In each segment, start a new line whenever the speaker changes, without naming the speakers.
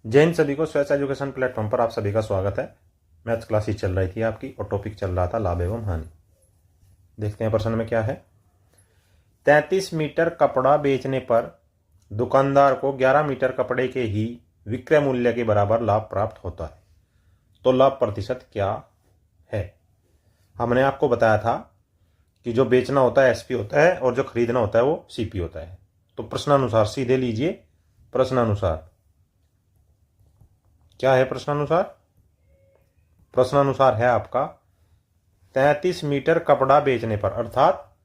जय हिंद सभी को। स्वेच एजुकेशन प्लेटफॉर्म पर आप सभी का स्वागत है। मैथ्स क्लासेस चल रही थी आपकी और टॉपिक चल रहा था लाभ एवं हानि। देखते हैं प्रश्न में क्या है। 33 मीटर कपड़ा बेचने पर दुकानदार को 11 मीटर कपड़े के ही विक्रय मूल्य के बराबर लाभ प्राप्त होता है, तो लाभ प्रतिशत क्या है। हमने आपको बताया था कि जो बेचना होता है एसपी होता है और जो खरीदना होता है वो सीपी होता है। तो प्रश्नानुसार सीधे लीजिए। प्रश्नानुसार क्या है? प्रश्नानुसार है आपका 33 मीटर कपड़ा बेचने पर, अर्थात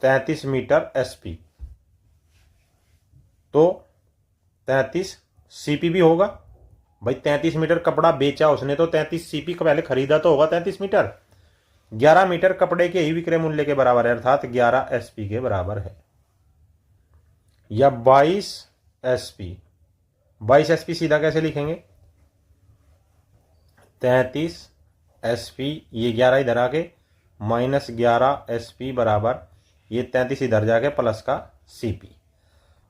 33 मीटर एसपी, तो 33 सीपी भी होगा भाई। 33 मीटर कपड़ा बेचा उसने तो 33 सीपी का पहले खरीदा तो होगा 33 मीटर। 11 मीटर कपड़े के ही विक्रय मूल्य के बराबर है, अर्थात 11 एसपी के बराबर है। या 22 एसपी। 22 एसपी सीधा कैसे लिखेंगे? 33 एसपी, ये 11 इधर आके माइनस 11 एसपी बराबर ये 33 इधर जाके प्लस का सीपी,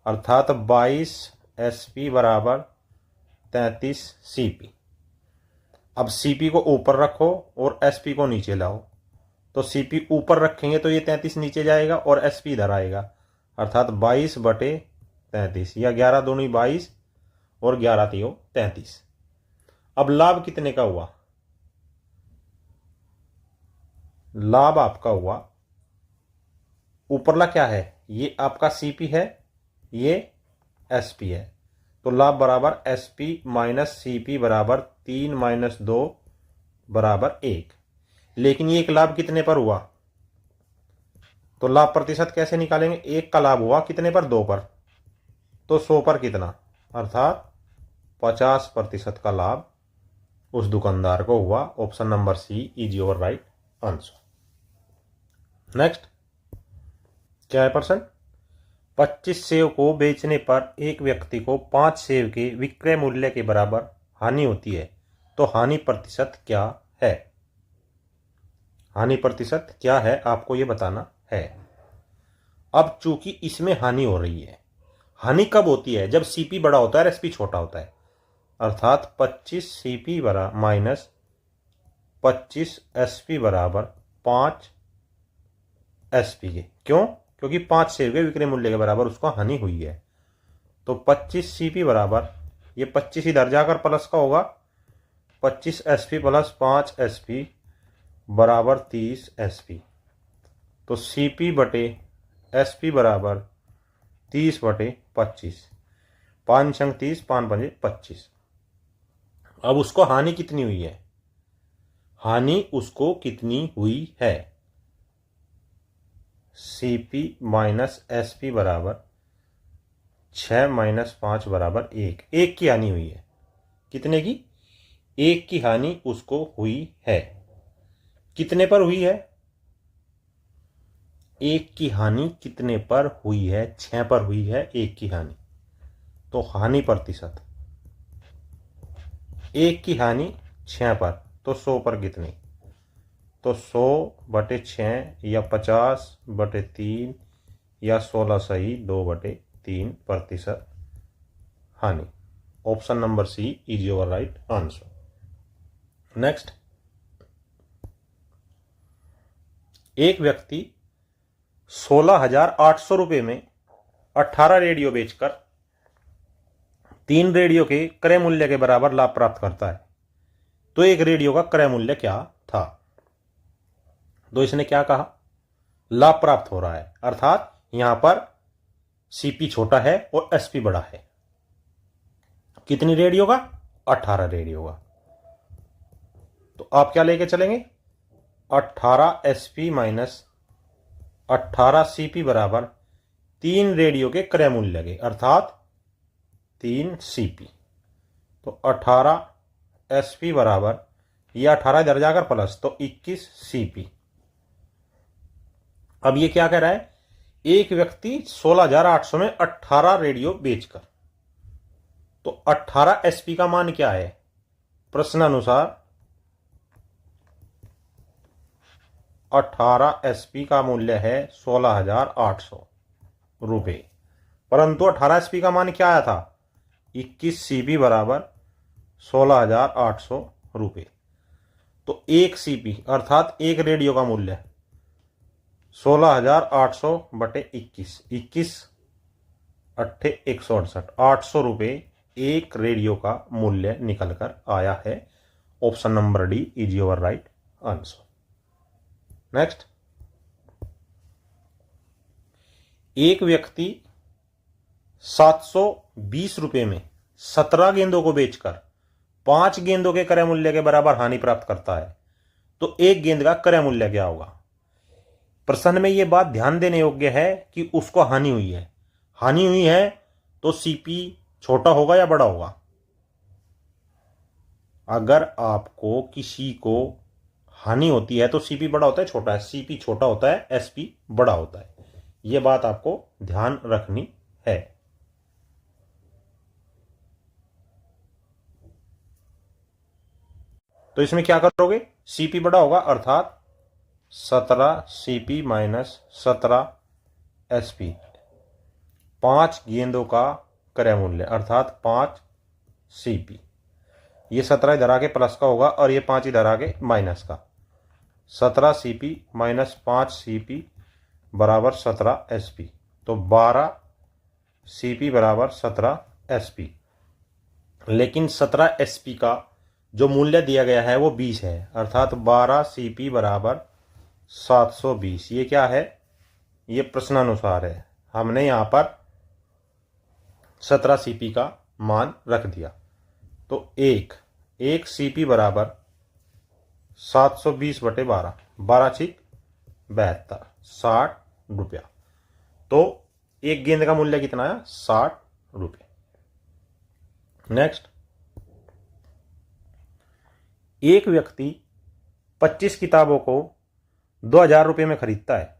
अर्थात 22 एसपी बराबर 33 सीपी। अब सीपी को ऊपर रखो और एसपी को नीचे लाओ, तो सीपी ऊपर रखेंगे तो ये 33 नीचे जाएगा और एसपी इधर आएगा, अर्थात 22/33 या 11 दूनी 22 और 11 3 33। अब लाभ कितने का हुआ? लाभ आपका हुआ, ऊपरला क्या है? ये आपका सीपी है, ये एसपी है, तो लाभ बराबर एसपी माइनस सीपी बराबर 3 माइनस 2 बराबर 1। लेकिन ये एक लाभ कितने पर हुआ? तो लाभ प्रतिशत कैसे निकालेंगे? एक का लाभ हुआ कितने पर? 2 पर, तो 100 पर कितना, अर्थात 50% का लाभ उस दुकानदार को हुआ। Option number C is your right answer. Next क्या है प्रश्न? 25 सेव को बेचने पर एक व्यक्ति को 5 सेव के विक्रय मूल्य के बराबर हानि होती है, तो हानि प्रतिशत क्या है? हानि प्रतिशत क्या है आपको ये बताना है। अब चूंकि इसमें हानि हो रही है, हानि कब होती है? जब सीपी बड़ा होता है और एसपी छोटा होता है, अर्थात 25 सीपी बराबर माइनस 25 एसपी बराबर 5 एसपी के। क्यों? क्योंकि 5 शेयर के विक्रय मूल्य के बराबर उसको हानि हुई है। तो 25 सीपी बराबर ये 25 इधर जाकर प्लस का होगा, 25 एसपी प्लस 5 एसपी बराबर 30 एसपी। तो सीपी बटे एसपी बराबर 30/25, 5 संग 30, 5 पंजे 25। अब उसको हानि कितनी हुई है? हानि उसको कितनी हुई है? सीपी माइनस एसपी बराबर 6 माइनस 5 बराबर 1। 1 की हानि हुई है। कितने की? 1 की हानि उसको हुई है। कितने पर हुई है? 1 की हानि कितने पर हुई है? 6 पर हुई है 1 की हानि। तो हानि प्रतिशत 1 की हानि 6 पर, तो 100 पर कितनी? तो 100/6 या 50/3 या 16 सही 2/3% हानि। Option number C is your right answer. Next, एक व्यक्ति 16,800 रुपये में 18 रेडियो बेचकर 3 रेडियो के क्रय मूल्य के बराबर लाभ प्राप्त करता है, तो एक रेडियो का क्रय मूल्य क्या था? तो इसने क्या कहा? लाभ प्राप्त हो रहा है, अर्थात यहां पर सीपी छोटा है और एसपी बड़ा है। कितनी रेडियो का? 18 रेडियो का। तो आप क्या लेके चलेंगे? 18 एसपी माइनस 18 सीपी बराबर 3 रेडियो के क्रय मूल्य के, अर्थात 3 सीपी। तो 18 एसपी बराबर यह 18 इधर जाकर प्लस, तो 21 सीपी। अब ये क्या कह रहा है? एक व्यक्ति 16,800 में 18 रेडियो बेचकर, तो 18 एसपी का मान क्या है? प्रश्नानुसार 18 एसपी का मूल्य है 16,800 रुपये, परंतु 18 एसपी का मान क्या आया था? 21 CP बराबर 16,800 रुपये। तो एक CP अर्थात एक रेडियो का मूल्य 16,800 बटे 21, 21 अट्ठे 168, 800 रुपये एक रेडियो का मूल्य निकल कर आया है। Option number D is your right answer. Next, एक व्यक्ति 720 रुपये में 17 गेंदों को बेचकर 5 गेंदों के क्रय मूल्य के बराबर हानि प्राप्त करता है, तो एक गेंद का क्रय मूल्य क्या होगा? प्रश्न में यह बात ध्यान देने योग्य है कि उसको हानि हुई है। हानि हुई है तो सीपी छोटा होगा या बड़ा होगा? अगर आपको किसी को हानि होती है तो सीपी बड़ा होता है छोटा है? सीपी छोटा होता है, एसपी बड़ा होता है। यह बात आपको ध्यान रखनी है। तो इसमें क्या करोगे? सीपी बड़ा होगा अर्थात 17 सीपी माइनस 17 एसपी, 5 गेंदों का क्रय मूल्य अर्थात 5 सीपी। ये 17 इधर आके प्लस का होगा और ये 5 इधर आके माइनस का। 17 सीपी माइनस 5 सीपी बराबर 17 एसपी। तो 12 सीपी बराबर 17 एसपी। लेकिन 17 एसपी का जो मूल्य दिया गया है वो 20 है, अर्थात 12 सीपी बराबर 720। ये क्या है? ये प्रश्नानुसार है। हमने यहाँ पर 17 सीपी का मान रख दिया। तो एक सीपी बराबर 720 बटे 12, 12 छिक 72, 60 रुपया। तो एक गेंद का मूल्य कितना है? 60 रुपये। नेक्स्ट, एक व्यक्ति 25 किताबों को 2,000 रुपये में खरीदता है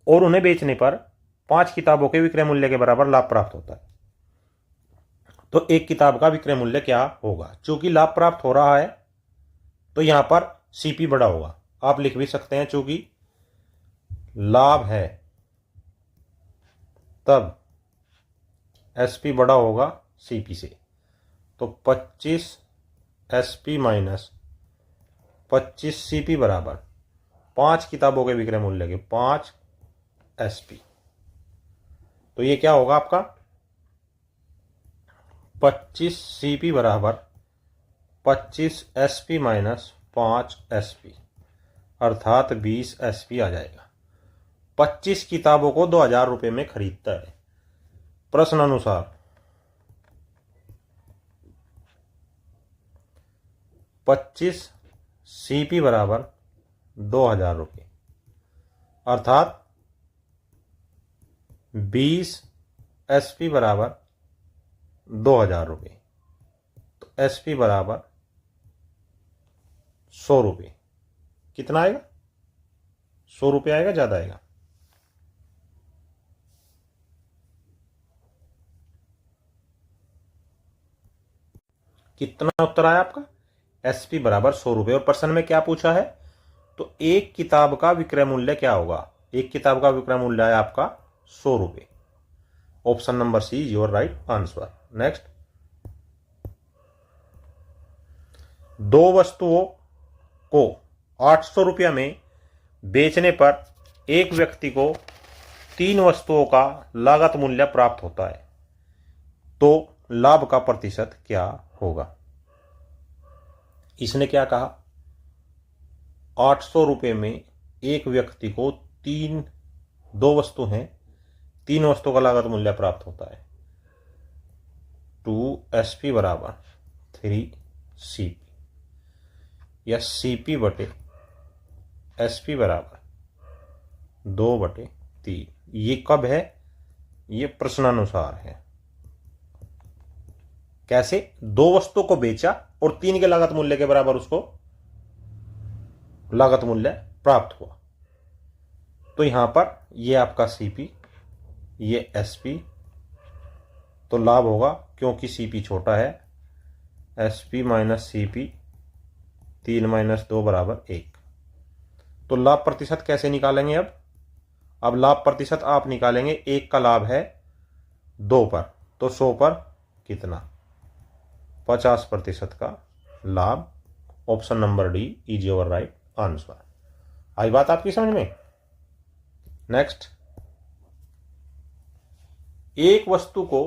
और उन्हें बेचने पर 5 किताबों के विक्रय मूल्य के बराबर लाभ प्राप्त होता है, तो एक किताब का विक्रय मूल्य क्या होगा? चूंकि लाभ प्राप्त हो रहा है तो यहां पर सीपी बड़ा होगा। आप लिख भी सकते हैं चूंकि लाभ है तब एसपी बड़ा होगा सीपी से। तो 25 एसपी माइनस 25 सीपी बराबर 5 किताबों के विक्रय मूल्य के 5 एसपी। तो ये क्या होगा आपका? 25 सीपी बराबर 25 एसपी माइनस 5 एसपी, अर्थात 20 एसपी आ जाएगा। 25 किताबों को 2,000 रुपये में खरीदता है। प्रश्न अनुसार 25 सीपी बराबर 2,000 रुपये, अर्थात 20 एसपी बराबर 2,000 रुपये। तो एसपी बराबर 100 रुपये। कितना आएगा? 100 रुपये आएगा, ज्यादा आएगा? कितना उत्तर आया आपका? एसपी बराबर 100 रुपये। और प्रश्न में क्या पूछा है? तो एक किताब का विक्रय मूल्य क्या होगा? एक किताब का विक्रय मूल्य है आपका 100 रुपये। Option number C is your right answer. Next, दो वस्तुओं को 800 रुपया में बेचने पर एक व्यक्ति को 3 वस्तुओं का लागत मूल्य प्राप्त होता है, तो लाभ का प्रतिशत क्या होगा? इसने क्या कहा? 800 रुपये में एक व्यक्ति को 2 वस्तु हैं, 3 वस्तुओं का लागत मूल्य प्राप्त होता है। 2 एसपी बराबर 3 सीपी या सीपी बटे एसपी बराबर 2 बटे 3। ये कब है? ये प्रश्नानुसार है। कैसे? 2 वस्तुओं को बेचा और 3 के लागत मूल्य के बराबर उसको लागत मूल्य प्राप्त हुआ। तो यहां पर ये आपका सीपी, ये एसपी, तो लाभ होगा क्योंकि सीपी छोटा है। एसपी माइनस सीपी, 3 माइनस 2 बराबर 1। तो लाभ प्रतिशत कैसे निकालेंगे? अब लाभ प्रतिशत आप निकालेंगे, 1 का लाभ है 2 पर, तो 100 पर कितना? 50% का लाभ। Option number D is your right answer. आई बात आपकी समझ में? नेक्स्ट, एक वस्तु को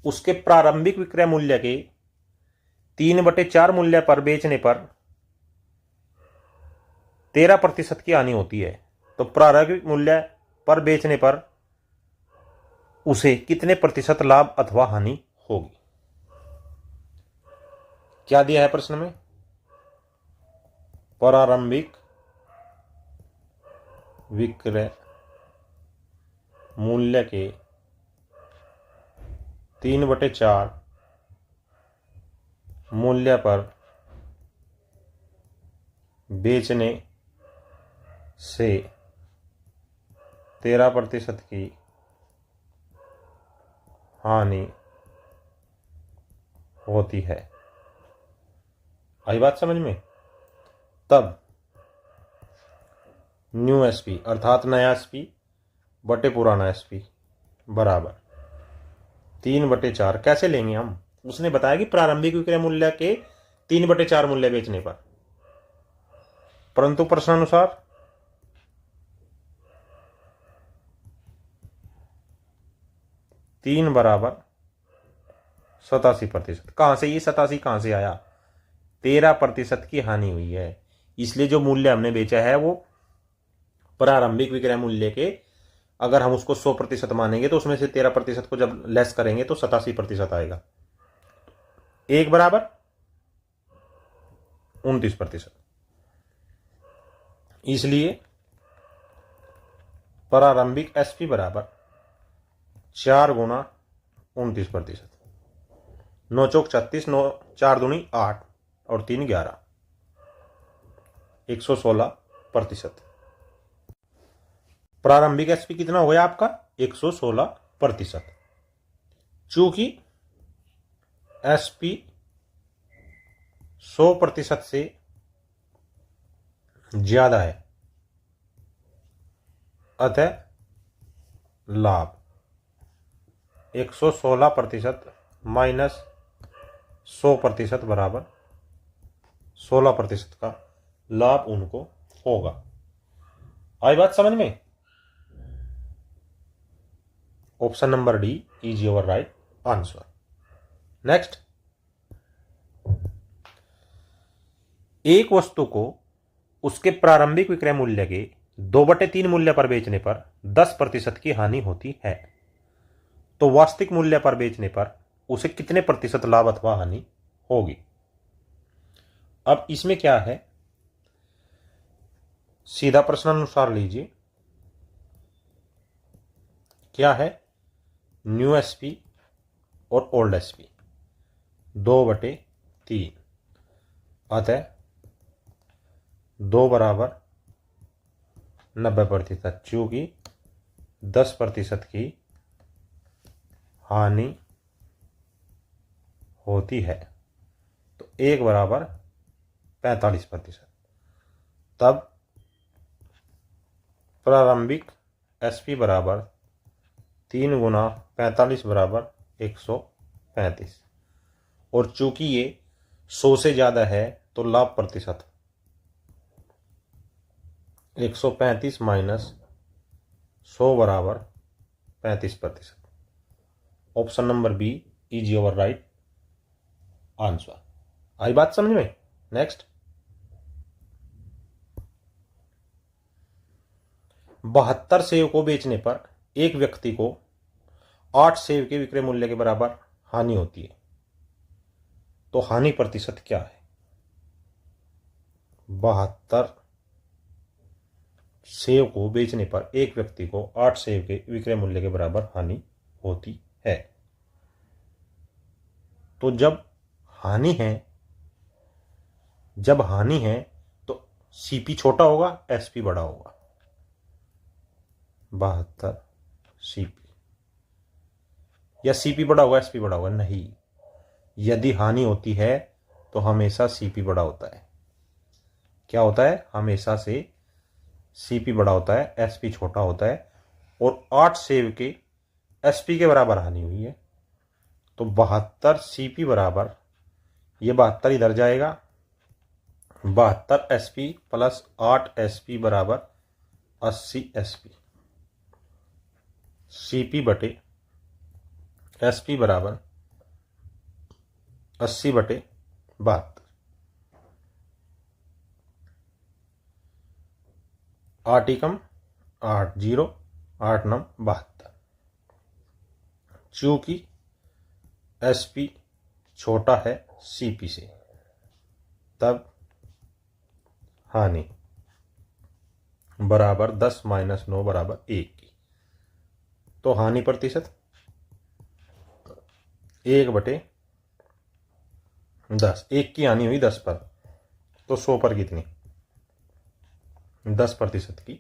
उसके प्रारंभिक विक्रय मूल्य के 3/4 मूल्य पर बेचने पर 13% की हानि होती है, तो प्रारंभिक मूल्य पर बेचने पर उसे कितने प्रतिशत लाभ अथवा हानि होगी? क्या दिया है प्रश्न में? प्रारंभिक विक्रय मूल्य के 3/4 मूल्य पर बेचने से 13% की हानि होती है। आई बात समझ में? तब न्यू एसपी अर्थात नया एसपी बटे पुराना एसपी बराबर 3/4 कैसे लेंगे हम? उसने बताया कि प्रारंभिक विक्रय मूल्य के 3/4 मूल्य बेचने पर, परंतु प्रश्नानुसार तीन बराबर 87%। कहां से ये 87 कहां से आया? 13% की हानि हुई है, इसलिए जो मूल्य हमने बेचा है वो प्रारंभिक विक्रय मूल्य के, अगर हम उसको 100% मानेंगे तो उसमें से 13% को जब लेस करेंगे तो 87% आएगा। 1 बराबर 29%। इसलिए प्रारंभिक एसपी बराबर 4 गुना 29%। 9 चौक 36, 9 4 दूनी 8 और 3 11, 116%। प्रारंभिक एसपी कितना हो गया आपका? 116%। चूंकि एसपी 100% से ज्यादा है, अतः लाभ 116% माइनस 100% बराबर 16% का लाभ उनको होगा। आई बात समझ में? Option number D is your right answer. Next, एक वस्तु को उसके प्रारंभिक विक्रय मूल्य के 2/3 मूल्य पर बेचने पर 10% की हानि होती है, तो वास्तविक मूल्य पर बेचने पर उसे कितने प्रतिशत लाभ अथवा हानि होगी? अब इसमें क्या है, सीधा प्रश्नानुसार लीजिए। क्या है? न्यू एसपी और ओल्ड एसपी 2/3, अतः 2 बराबर 90%, चूंकि 10% की हानि होती है, तो 1 बराबर 45%। तब प्रारंभिक एसपी बराबर 3 गुना 45 बराबर 135, और चूंकि ये 100 से ज़्यादा है तो लाभ प्रतिशत 135 माइनस 100 बराबर 35%। Option number B is your right answer. आई बात समझ में? नेक्स्ट, 72 सेव को बेचने पर एक व्यक्ति को 8 सेव के विक्रय मूल्य के बराबर हानि होती है, तो हानि प्रतिशत क्या है? 72 सेव को बेचने पर एक व्यक्ति को 8 सेव के विक्रय मूल्य के बराबर हानि होती है, तो जब हानि है तो सीपी छोटा होगा, एसपी बड़ा होगा। 72 सीपी, या सीपी बड़ा होगा एसपी बड़ा होगा? नहीं, यदि हानि होती है तो हमेशा सीपी बड़ा होता है। क्या होता है? हमेशा से सीपी बड़ा होता है, एसपी छोटा होता है। और 8 सेव के एसपी के बराबर हानि हुई है, तो 72 CP बराबर, ये 72 इधर जाएगा, 72 SP प्लस 8 SP बराबर 80 SP। CP बटे SP बराबर 80 बटे 72। 8 एकम 8 जीरो 8 नम 72। चूंकि SP छोटा है CP से, तब हानि बराबर 10 माइनस 9 बराबर 1 की। तो हानि प्रतिशत 1 बटे 10, 1 की हानि हुई 10 पर, तो 100 पर कितनी? 10% की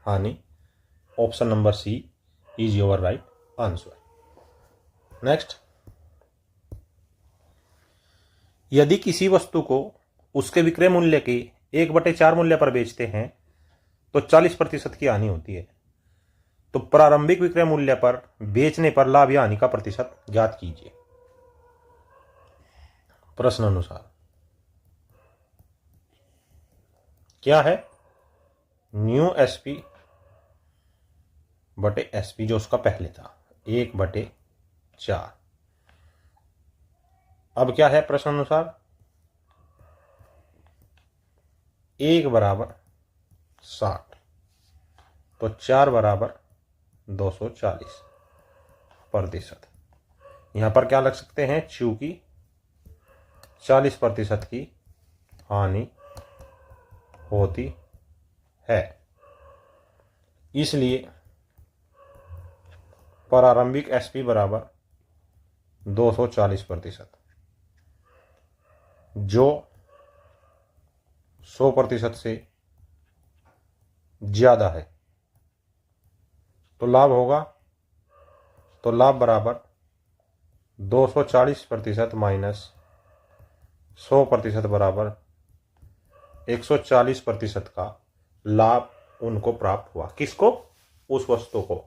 हानि। Option number C is your right answer. Next, यदि किसी वस्तु को उसके विक्रय मूल्य के 1/4 मूल्य पर बेचते हैं तो 40% की हानि होती है। तो प्रारंभिक विक्रय मूल्य पर बेचने पर लाभ या हानि का प्रतिशत ज्ञात कीजिए। प्रश्न अनुसार क्या है? न्यू SP बटे SP जो उसका पहले था 1/4। अब क्या है प्रश्न अनुसार? 1 बराबर 60, तो 4 बराबर 240%। यहां पर क्या लग सकते हैं? चूंकि 40% की हानि होती है, इसलिए प्रारंभिक SP बराबर 240%, जो 100% से ज्यादा है। तो लाभ होगा, तो लाभ बराबर 240% माइनस 100% बराबर 140% का लाभ उनको प्राप्त हुआ। किसको? उस वस्तु को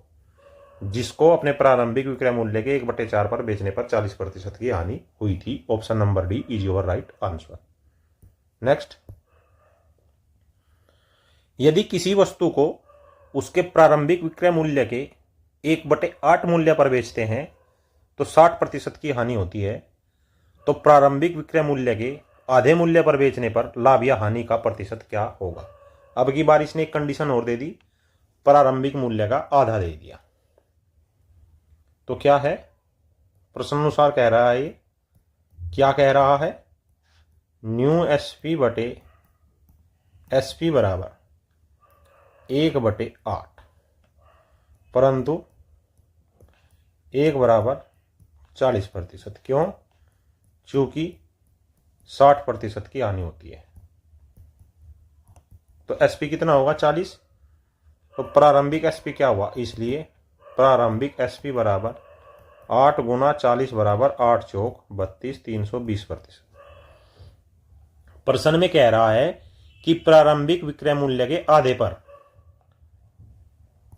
जिसको अपने प्रारंभिक विक्रय मूल्य के 1/4 पर बेचने पर 40% की हानि हुई थी। Option number D is your right answer. Next, यदि किसी वस्तु को उसके प्रारंभिक विक्रय मूल्य के 1/8 मूल्य पर बेचते हैं तो 60% की हानि होती है। तो प्रारंभिक विक्रय मूल्य के आधे मूल्य पर बेचने पर लाभ या हानि का प्रतिशत क्या होगा? अब की बार इसने एक कंडीशन और दे दी, प्रारंभिक मूल्य का आधा दे दिया। तो क्या है? प्रश्न अनुसार कह रहा है, ये क्या कह रहा है? न्यू SP बटे SP बराबर 1/8, परंतु 1 बराबर 40%। क्यों? चूंकि 60% की हानि होती है। तो SP कितना होगा? 40। तो प्रारंभिक SP क्या हुआ? इसलिए प्रारंभिक SP बराबर 8 गुना 40 बराबर 8 चौक 32, 320%। प्रश्न में कह रहा है कि प्रारंभिक विक्रय मूल्य के आधे पर।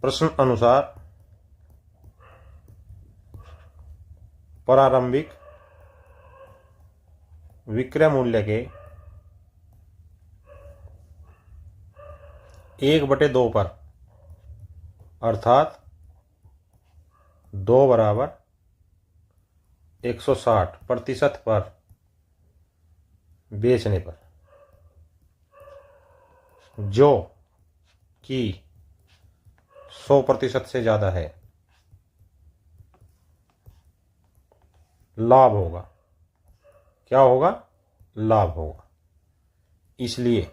प्रश्न अनुसार प्रारंभिक विक्रय मूल्य के 1/2 पर, अर्थात 2 बराबर 160% पर बेचने पर, जो कि 100% से ज्यादा है, लाभ होगा। क्या होगा? लाभ होगा। इसलिए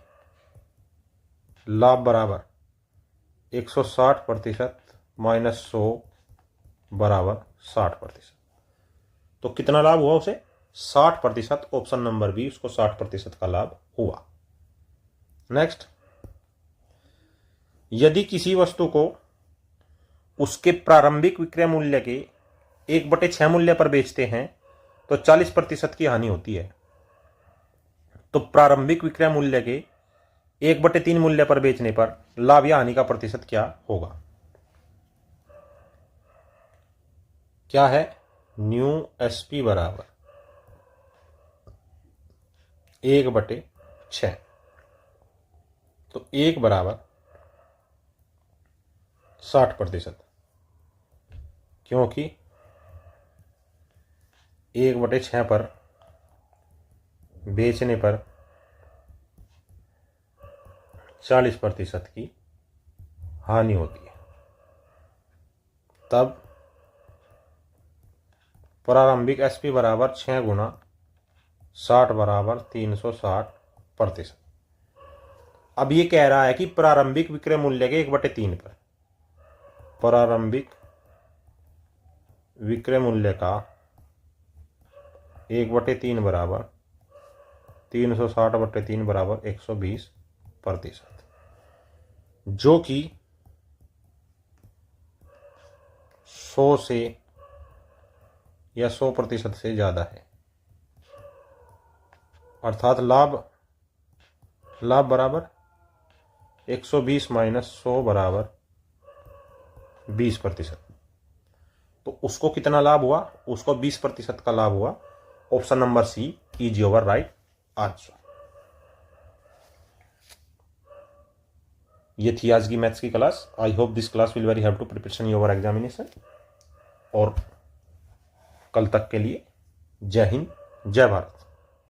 लाभ बराबर 160% माइनस 100 बराबर 60%। तो कितना लाभ हुआ उसे? 60%। ऑप्शन नंबर बी, उसको 60% का लाभ हुआ। नेक्स्ट, यदि किसी वस्तु को उसके प्रारंभिक विक्रय मूल्य के 1/6 मूल्य पर बेचते हैं तो 40% की हानि होती है। तो प्रारंभिक विक्रय मूल्य के 1/3 मूल्य पर बेचने पर लाभ या हानि का प्रतिशत क्या होगा? क्या है? न्यू SP बराबर 1/6। तो 1 बराबर 60%, क्योंकि 1/6 पर बेचने पर 40% की हानि होती है। तब प्रारंभिक SP बराबर 6 गुना 60 बराबर 360%। अब ये कह रहा है कि प्रारंभिक विक्रय मूल्य के 1/3 पर प्रारंभिक विक्रय मूल्य का 1/3 बराबर 360/3 बराबर 120%, जो कि 100 से या 100% से ज़्यादा है। अर्थात लाभ बराबर 120 माइनस 100 बराबर 20%। तो उसको कितना लाभ हुआ? उसको 20% का लाभ हुआ। Option number C is your right answer. ये थी आज की मैथ्स की class. I hope this class will very help to preparation your examination. और कल तक के लिए जय हिंद, जय भारत।